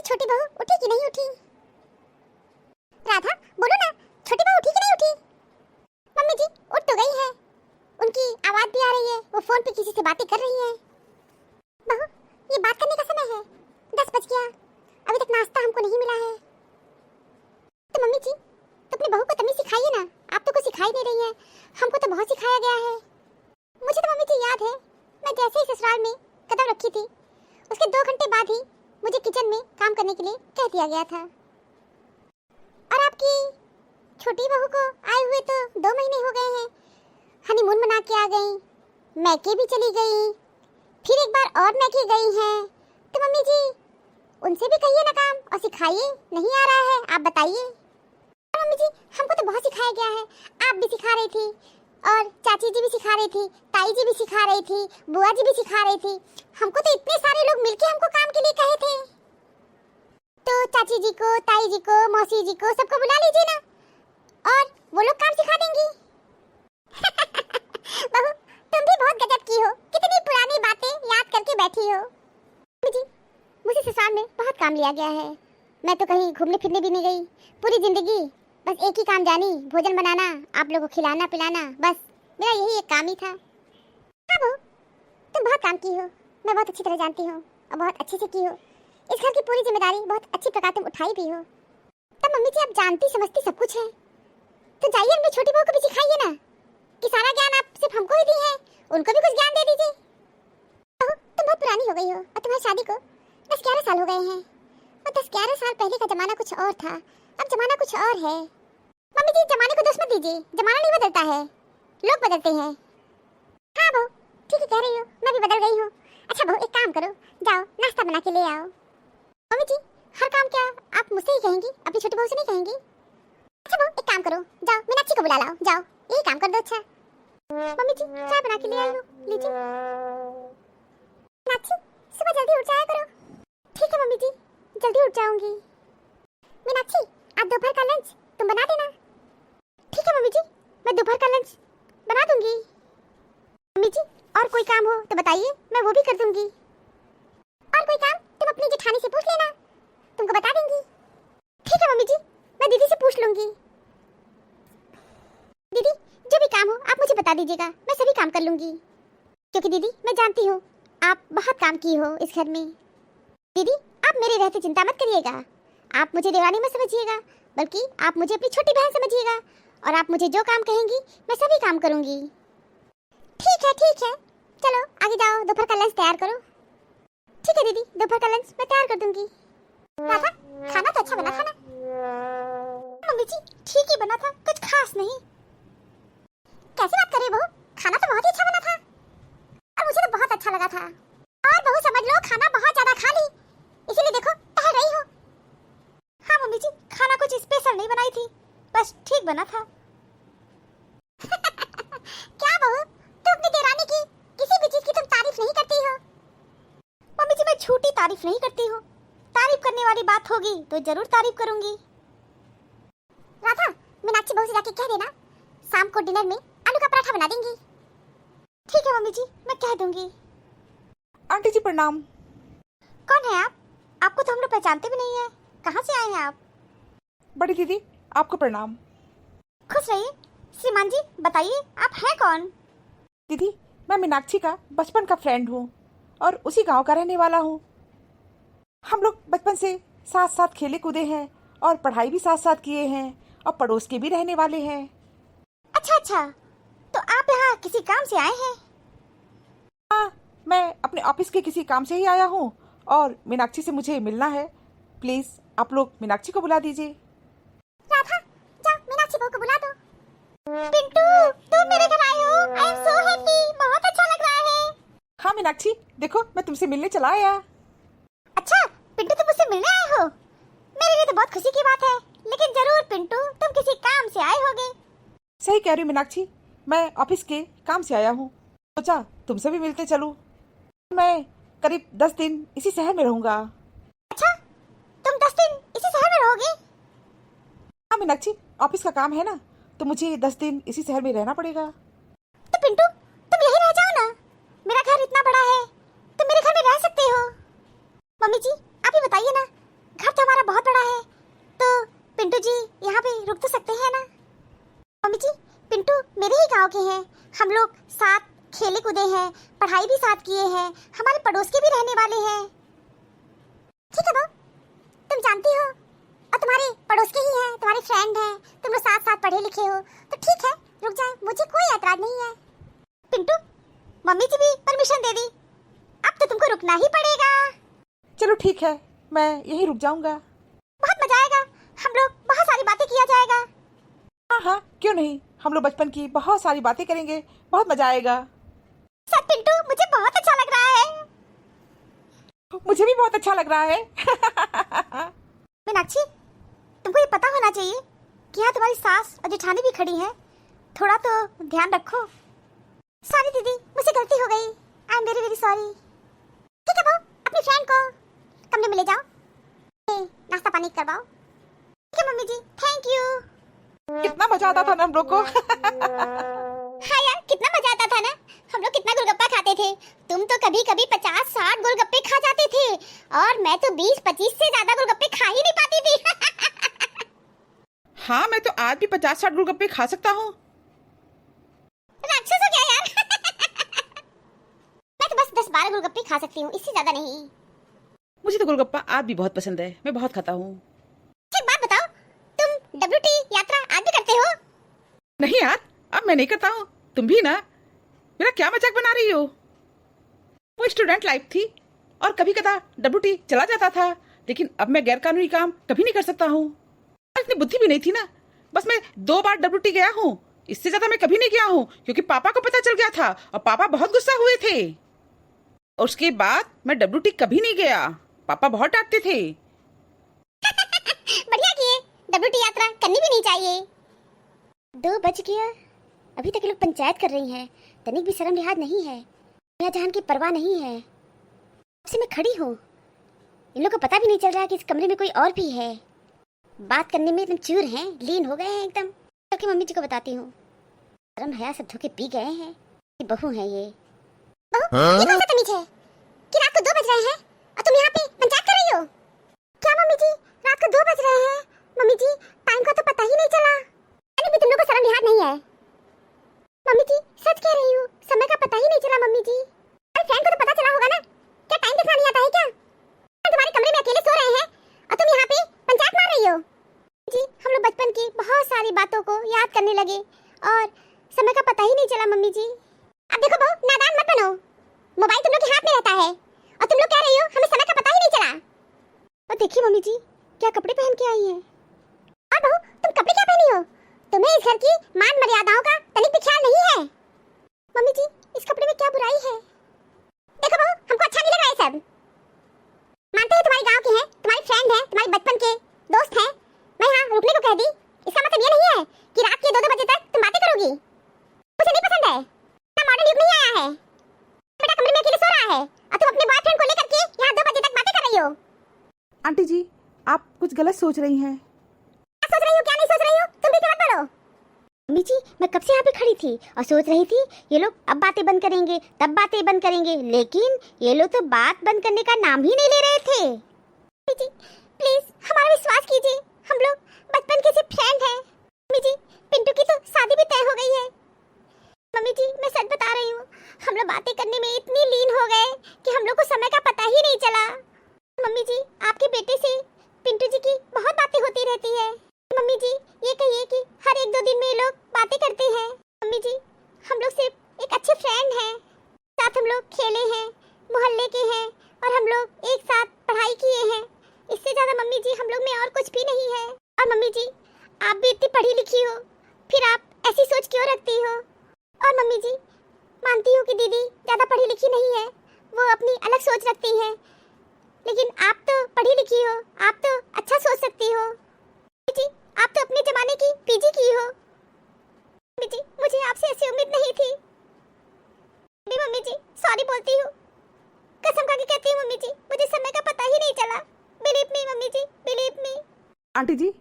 छोटी बहू उठी कि नहीं उठी? राधा बोलो ना, छोटी बहू उठी कि नहीं उठी? मम्मी जी उठ तो गई है, उनकी आवाज भी आ रही है, वो फोन पे किसी से बातें कर रही है। बहू ये बात करने का समय है, 10 बज गया, अभी तक नाश्ता हमको नहीं मिला है। तो मम्मी जी तो अपनी बहू को तमीज सिखाइए ना, आप तो कुछ सिखाई नहीं रही हैं, हमको तो बहुत सिखाया गया है। मुझे तो मम्मी जी याद है, मैं जैसे ही ससुराल में कदम रखी थी उसके 2 घंटे बाद ही मुझे किचन में काम करने के लिए कह दिया गया था। और आपकी छोटी बहू को आए हुए तो 2 महीने हो गए हैं, हनीमून मना के आ गई, मैके भी चली गई, फिर एक बार और मैके गई हैं। तो मम्मी जी उनसे भी कहिए ना काम और सिखाइए, नहीं आ रहा है आप बताइए। मम्मी जी हमको तो बहुत सिखाया गया है, आप भी सिखा रही थी और चाची जी भी सिखा रही थी, ताई जी भी सिखा रही थी, बुआ जी भी सिखा रही थी, हमको तो इतने सारे लोग मिलके हमको काम के लिए कहे थे। तो चाची जी को, ताई जी को, मौसी जी को सबको बुला लीजिए ना और वो लोग काम सिखा देंगी। बहू तुम भी बहुत गजब की हो, कितनी पुरानी बातें याद करके बैठी हो। मम्मी जी मुझे ससुराल में बहुत काम लिया गया है, मैं तो कहीं घूमने फिरने भी नहीं गई, पूरी जिंदगी बस एक ही काम जानी, भोजन बनाना, आप लोगों को खिलाना पिलाना, बस मेरा यही एक काम ही था। हाँ बहू तुम बहुत काम की हो, मैं बहुत अच्छी तरह जानती हूँ और बहुत अच्छे से की हो, इस घर की पूरी जिम्मेदारी बहुत अच्छी प्रकार तुम उठाई भी हो। तब मम्मी जी आप जानती समझती सब कुछ है, तो जाइए अपनी छोटी बहू को भी सिखाइए ना कि सारा ज्ञान आप सिर्फ हमको ही दी है, उनको भी कुछ ज्ञान दे दीजिए। बहू तुम बहुत पुरानी हो गई हो और तुम्हारी शादी को 10-11 साल हो गए हैं, और 10-11 साल पहले का जमाना कुछ और था, अब जमाना कुछ और है। मम्मी जी जमाने को दोष मत दीजिए, जमाना नहीं बदलता है, लोग बदलते हैं। हाँ बहू ठीक है कह रही हो, मैं भी बदल गई हूँ। अच्छा बहू एक काम करो, जाओ नाश्ता बना के ले आओ। मम्मी जी हर काम क्या आप मुझसे ही कहेंगी, अपनी छोटी बहू से नहीं कहेंगी? अच्छा बहू एक काम करो, जाओ मीनाक्षी को बुला लाओ, जाओ यही काम कर दो। अच्छा मम्मी जी चाय बना के ले आई हूँ, लीजिए। मीनाक्षी सुबह जल्दी उठ जाया करो। ठीक है मम्मी जी जल्दी उठ जाऊंगी। मीनाक्षी आज दोपहर का लंच तुम बना देना। ठीक है मम्मी जी मैं दोपहर का लंच बना दूंगी। मम्मी जी और कोई काम हो तो बताइए, मैं वो भी कर दूंगी। और कोई काम तुम अपनी जेठानी से पूछ लेना, तुमको बता देंगी। ठीक है मम्मी जी मैं दीदी से पूछ लूंगी। दीदी जो भी काम हो आप मुझे बता दीजिएगा, मैं सभी काम कर लूंगी, क्योंकि दीदी मैं जानती हूँ आप बहुत काम की हो इस घर में। दीदी आप मेरे रहते चिंता मत करिएगा, आप मुझे देवानी मत समझिएगा, बल्कि आप मुझे अपनी छोटी बहन समझिएगा, और आप मुझे जो काम कहेंगी मैं सभी काम करूंगी। ठीक है चलो आगे जाओ, दोपहर का लंच तैयार करो। ठीक है दीदी दोपहर का लंच मैं तैयार कर दूंगी। राधा खाना तो अच्छा बना था ना? मम्मी जी ठीक ही बना था, कुछ खास नहीं। कैसी बात कर रही बहू, खाना तो बहुत ही अच्छा बना था और मुझे तो बहुत अच्छा लगा था। और बहू समझ लो खाना बहुत ज्यादा खा ली, इसीलिए देखो टहल रही हो। हाँ मम्मी जी खाना कुछ स्पेशल नहीं बनाई थी, बस ठीक बना था। क्या बहू तुम अपनी देरानी की किसी भी चीज की तुम तारीफ नहीं करती हो? मम्मी जी मैं झूठी तारीफ नहीं करती हूँ, तारीफ करने वाली बात होगी तो जरूर तारीफ करूंगी। राधा मीनाक्षी बहू से जाके कह देना शाम को डिनर में आलू का पराठा बना देंगी। ठीक है मम्मी जी मैं कह दूंगी। आंटी जी प्रणाम। कौन है आप? आपको तो हम लोग पहचानते भी नहीं है, कहाँ से आए हैं आप? बड़ी दीदी आपको प्रणाम। खुश रहिए। श्रीमान जी बताइए आप हैं कौन? दीदी मैं मीनाक्षी का बचपन का फ्रेंड हूँ और उसी गांव का रहने वाला हूँ। हम लोग बचपन से साथ साथ खेले कूदे हैं और पढ़ाई भी साथ साथ किए हैं और पड़ोस के भी रहने वाले हैं। अच्छा तो आप यहाँ किसी काम से आए हैं? हाँ मैं अपने ऑफिस के किसी काम से ही आया हूँ और मीनाक्षी से मुझे मिलना है, प्लीज आप लोग मीनाक्षी को बुला दीजिए। राधा जाओ मीनाक्षी बहू को बुला दो। पिंटू तुम मेरे घर आए हो, आई एम सो हैप्पी, बहुत अच्छा लग रहा है। हाँ मीनाक्षी देखो मैं तुमसे मिलने चला आया। अच्छा पिंटू तुम मुझसे मिलने आए हो, मेरे लिए तो बहुत खुशी की बात है, लेकिन जरूर पिंटू तुम किसी काम से आए होगे। सही कह रही हो मीनाक्षी, मैं ऑफिस के काम से आया हूँ, सोचा तुमसे भी मिलते चलूं। मैं करीब 10 दिन इसी शहर में रहूंगा। अच्छा तुम 10 दिन इसी शहर में रहोगे? हाँ मीनाक्षी ऑफिस का काम है ना, तो मुझे 10 दिन इसी शहर में रहना पड़ेगा। तो पिंटू तुम यहीं रह जाओ ना, मेरा घर इतना बड़ा है, तुम मेरे घर में रह सकते हो। मम्मी जी आप ही बताइए ना, तो हमारा बहुत बड़ा है, तो पिंटू जी यहाँ पे रुक तो सकते हैं ना? मम्मी जी, पिंटू मेरे ही गांव के हैं, हम लोग साथ खेले कूदे हैं, पढ़ाई भी साथ किए हैं, हमारे पड़ोस के भी रहने वाले हैं। ठीक है बहू, तुम जानती हो और तुम्हारे पड़ोस के ही हैं, तुम्हारे फ्रेंड हैं, तुम लोग साथ साथ पढ़े लिखे हो, तो ठीक है रुक जाए, मुझे कोई ऐतराज नहीं है। पिंटू, मम्मी जी भी परमिशन दे दी, अब तो तुमको रुकना ही पड़ेगा। चलो ठीक है, मैं यहीं रुक जाऊंगा। बहुत मजा आएगा, हम लोग बहुत सारी बातें किया जाएगा। हाँ हाँ, क्यों नहीं, हम लोग बचपन की बहुत सारी बातें करेंगे, बहुत मजा आएगा। सर पिंटू, मुझे बहुत अच्छा लग रहा है। मुझे भी बहुत अच्छा लग रहा है। मीनाक्षी, तुमको ये पता होना चाहिए कि यहाँ तुम्हारी सास और जेठानी भी खड़ी हैं, थोड़ा तो ध्यान रखो। सॉरी दीदी, मुझसे गलती हो गई, I am very very sorry. ठीक है बहू, अपनी फ्रेंड को कमरे में ले जाओ, नाश्ता पानी करवाओ। ठीक है मम्मी जी, थैंक यू। कितना मजा आता था ना हम लोग को। हाँ यार, कितना मजा आता था ना, हम लोग कितना गोलगप्पा खाते थे। तुम तो कभी कभी 50-60 गोलगप्पे खा जाते थे, और मैं तो 20-25 से ज्यादा गोलगप्पे खा ही नहीं पाती थी। हाँ, मैं तो आज भी 50-60 गोलगप्पे खा सकता हूँ। राक्षस हो गया यार। मैं तो बस 10-12 गोलगप्पे खा सकती हूँ, इससे ज्यादा नहीं। मुझे तो गोलगप्पा आज भी बहुत पसंद है, मैं बहुत खाता हूँ। एक बात बताओ, तुम WT यात्रा आज भी करते हो? नहीं यार, अब मैं नहीं करता हूँ, तुम भी ना। मेरा क्या मजाक बना रही हो? वो स्टूडेंट लाइफ थी और कभी कदा WT चला जाता था, लेकिन अब मैं गैर कानूनी काम कभी नहीं कर सकता हूँ। इतनी बुद्धि भी नहीं थी ना, बस मैं 2 बार WT गया हूँ, इससे ज्यादा मैं कभी नहीं गया हूँ, क्योंकि पापा को पता चल गया था और पापा बहुत गुस्सा हुए थे। और उसके बाद मैं WT कभी नहीं गया, पापा बहुत डांटते थे। बढ़िया किए, WT यात्रा करनी भी नहीं चाहिए। 2 बज गया, अभी तक लोग पंचायत कर रही हैं, तनिक भी शर्म लिहाज नहीं है, दुनिया जहान की परवाह नहीं है। से मैं खड़ी हूँ, इन लोगों को पता भी नहीं चल रहा कि इस कमरे में कोई और भी है। बात करने में एकदम चूर हैं, लीन हो गए हैं एकदम। करके मम्मी जी को बताती हूँ, शर्म हया सब धोखे पी गए हैं। ये बहू है ये। बहू, ये कौन सा तमीज है कि रात को 2 बज रहे हैं और तुम यहाँ पे पंचायत कर रही हो? क्या मम्मी जी, रात को 2 बज रहे हैं? मम्मी जी, टाइम का तो पता ही नहीं चला। अरे भी तुम लोग को शर्म लिहाज नहीं है। मम्मी जी, सच कह रही हूँ, समय का पता ही नहीं चला मम्मी जी। अरे फ्रेंड को तो पता चला होगा ना, क्या टाइम देखना नहीं आता है क्या? तुम्हारे कमरे में अकेले सो रहे हैं और तुम यहाँ पे पंचायत मार रही हो। जी, हम लोग बचपन की बहुत सारी बातों को याद करने लगे और समय का पता ही नहीं चला मम्मी जी। अब देखो बहू, नादान मत बनो, मोबाइल तुम लोग के हाथ में रहता है और तुम लोग कह रही हो हमें समय का पता ही नहीं चला। और देखिए मम्मी जी, क्या कपड़े पहन के आई हैं। और बहू, तुम कपड़े क्या पहनी हो? तुम्हें इस घर की मान मर्यादाओं का तनिक भी ख्याल नहीं है। मम्मी जी, इस कपड़े में क्या बुराई है? देखो बहू, हमको अच्छा नहीं लग रहा है सब। मानते हैं तुम्हारे गांव के हैं, तुम्हारे फ्रेंड हैं, तुम्हारे बचपन के दोस्त हैं, मैं यहाँ रुकने को कह दी, इसका मतलब ये नहीं है कि रात के 2-2 बजे तक तुम बातें करोगी। मुझे नहीं पसंद है, इतना मॉडर्न युग नहीं आया है। बेटा कमरे में अकेले सो रहा है और तुम अपने बॉयफ्रेंड को लेकर के यहाँ 2 बजे तक बातें कर रही हो। आंटी जी, आप कुछ गलत सोच रही हैं। क्या सोच रही हो, क्या नहीं सोच रही हो, तुम भी मत बोलो। मम्मी जी, मैं कब से यहाँ पे खड़ी थी और सोच रही थी ये लोग अब बातें बंद करेंगे, तब बातें बंद करेंगे, लेकिन ये लोग तो बात बंद करने का नाम ही नहीं ले रहे थे। मम्मी जी, प्लीज हमारा विश्वास कीजिए, हम लोग बचपन के सिर्फ फ्रेंड हैं। मम्मी जी, पिंटू की तो शादी भी तय हो गई है। मम्मी जी, मैं सच बता रही हूँ, हम लोग बातें करने में इतनी लीन हो गए कि हम लोग को समय का पता ही नहीं चला। मम्मी जी, आपके बेटे से पिंटू जी की बहुत बातें होती रहती है। मम्मी जी, ये कहिए कि हर 1-2 दिन में ये लोग बातें करते हैं। मम्मी जी, हम लोग सिर्फ एक अच्छे फ्रेंड हैं, साथ हम लोग खेले हैं, मोहल्ले के हैं और हम लोग एक साथ पढ़ाई किए हैं। इससे ज्यादा मम्मी जी हम लोग में और कुछ भी नहीं है। और मम्मी जी, आप भी इतनी पढ़ी लिखी हो, फिर आप ऐसी सोच क्यों रखती हो? और मम्मी जी, मानती हूँ कि दीदी ज्यादा पढ़ी लिखी नहीं है, वो अपनी अलग सोच रखती हैं, लेकिन आप तो पढ़ी लिखी हो, आप तो अच्छा सोच सकती हो। जी, आप तो अपने जमाने की PG की हो। मम्मी जी, मुझे आपसे ऐसी उम्मीद नहीं थी। मम्मी जी, सॉरी बोलती हूँ, कसम खा के कहती हूँ मम्मी जी, मुझे समय का पता ही नहीं चला। बिलीव मी मम्मी जी, बिलीव मी। आंटी जी,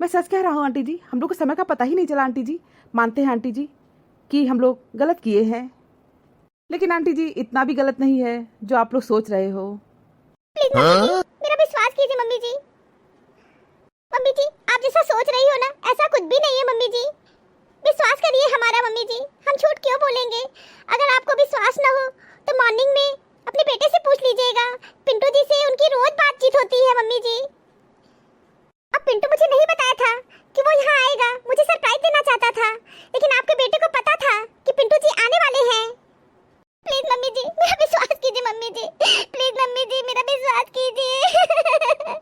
मैं सच कह रहा हूँ आंटी जी, हम लोग को समय का पता ही नहीं चला आंटी जी। मानते हैं आंटी जी कि हम लोग गलत किए हैं, लेकिन आंटी जी इतना भी गलत नहीं है जो आप लोग सोच रहे हो। प्लीज मम्मी जी, मेरा विश्वास कीजिए मम्मी जी, जैसा सोच रही हो ना ऐसा कुछ भी नहीं है मम्मी जी। विश्वास करिए हमारा मम्मी जी, हम झूठ क्यों बोलेंगे। अगर आपको विश्वास न हो तो मॉर्निंग में अपने बेटे से पूछ लीजिएगा। पिंटू जी से उनकी रोज बातचीत होती है मम्मी जी। अब पिंटू मुझे नहीं बताया था कि वो यहाँ आएगा, मुझे सरप्राइज देना चाहता था, लेकिन आपके बेटे को पता था कि पिंटू जी आने वाले हैं। प्लीज मम्मी जी मेरा विश्वास कीजिए मम्मी जी, प्लीज मम्मी जी मेरा विश्वास कीजिए।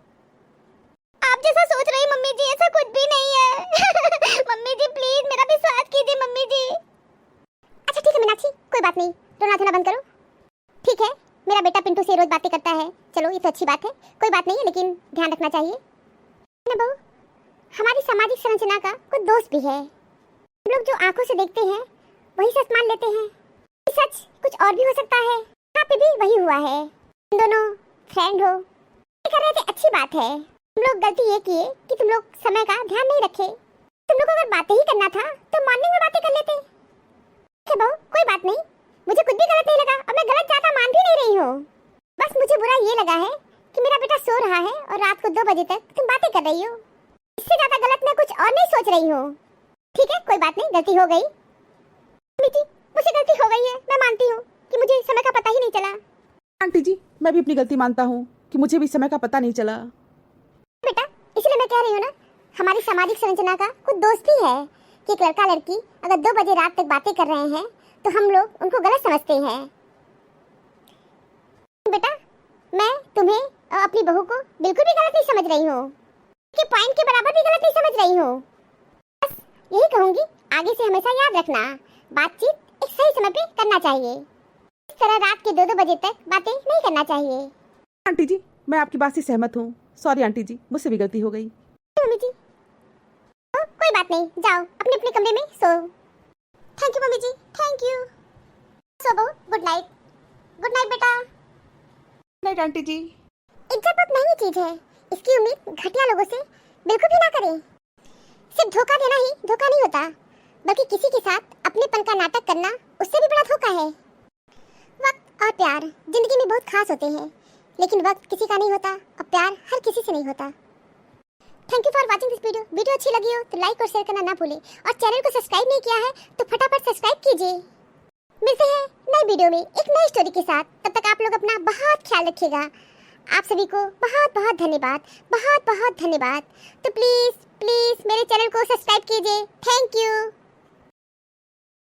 आप जैसा सोच रही मम्मी जी ऐसा कुछ भी नहीं है। मम्मी जी प्लीज मेरा विश्वास कीजिए मम्मी जी। अच्छा ठीक है मीनाक्षी, कोई बात नहीं, रोना धोना बंद करो। ठीक है, मेरा बेटा पिंटू से रोज बातें करता है, चलो ये तो अच्छी बात है, कोई बात नहीं है, लेकिन ध्यान रखना चाहिए ना बहू, हमारी सामाजिक संरचना का कुछ दोष भी है। हम लोग जो आंखों से देखते हैं वही सच मान लेते हैं। सच कुछ और भी हो सकता है। यहाँ पे भी वही हुआ है, तुम दोनों फ्रेंड हो, कर रहे थे, अच्छी बात है। तुम लोग गलती ये किए कि तुम लोग समय का ध्यान नहीं रखे। तुम लोग को अगर बातें ही करना था तो मॉर्निंग में बातें कर लेते। ठीक है बहू, कोई बात नहीं, मुझे कुछ भी गलत नहीं लगा और मैं गलत ज्यादा मान भी नहीं रही हूँ। बस मुझे बुरा ये लगा है कि मेरा बेटा सो रहा है और रात को 2 बजे तक तुम बातें कर रही हो। इससे ज्यादा गलत मैं कुछ और नहीं सोच रही हूँ। ठीक है, कोई बात नहीं, गलती हो गई। मिठी, मुझसे गलती हो गई है, मैं मानती हूँ कि मुझे समय का पता ही नहीं चला। आंटी जी, मैं भी अपनी गलती मानता हूँ कि मुझे भी समय का पता नहीं चला। बेटा इसलिए मैं कह रही हूँ ना, हमारी सामाजिक संरचना का कुछ दोष भी है कि एक लड़का लड़की अगर 2 बजे रात तक बातें कर रहे हैं तो हम लोग उनको गलत समझते हैं। बेटा मैं तुम्हें और अपनी बहू को बिल्कुल भी गलत नहीं समझ रही हूँ, कि पॉइंट के बराबर भी गलत नहीं समझ रही हूँ। बस यही कहूँगी, आगे से हमेशा याद रखना, बातचीत एक सही समय पे करना चाहिए। इस तरह रात के 2-2 बजे तक बातें नहीं करना चाहिए। आंटी जी, मैं आपकी बात से सहमत हूँ। सॉरी आंटी जी, मुझसे भी गलती हो गई। मम्मी जी कोई बात नहीं, जाओ अपने अपने कमरे में सो। Thank you mummy ji, thank you. सो बहू, गुड नाइट। गुड नाइट बेटा। Night aunty ji. इज्जत बहुत महंगी चीज है, इसकी उम्मीद घटिया लोगों से बिल्कुल भी ना करें। सिर्फ धोखा देना ही धोखा नहीं होता, बल्कि किसी के साथ अपनेपन का नाटक करना उससे भी बड़ा धोखा है। वक्त और प्यार जिंदगी में बहुत खास होते हैं, लेकिन वक्त किसी का नहीं होता और प्यार हर किसी से नहीं होता। Thank you for watching this video. Video अच्छी लगी हो तो लाइक और शेयर करना ना भूलें, और चैनल को सब्सक्राइब नहीं किया है तो फटाफट सब्सक्राइब कीजिए। मिलते हैं नई वीडियो में एक नई स्टोरी के साथ, तब तक आप लोग अपना बहुत ख्याल रखिएगा। आप सभी को बहुत बहुत धन्यवाद, बहुत बहुत धन्यवाद। तो प्लीज़ प्लीज़ मेरे चैनल को सब्सक्राइब कीजिए। Thank you.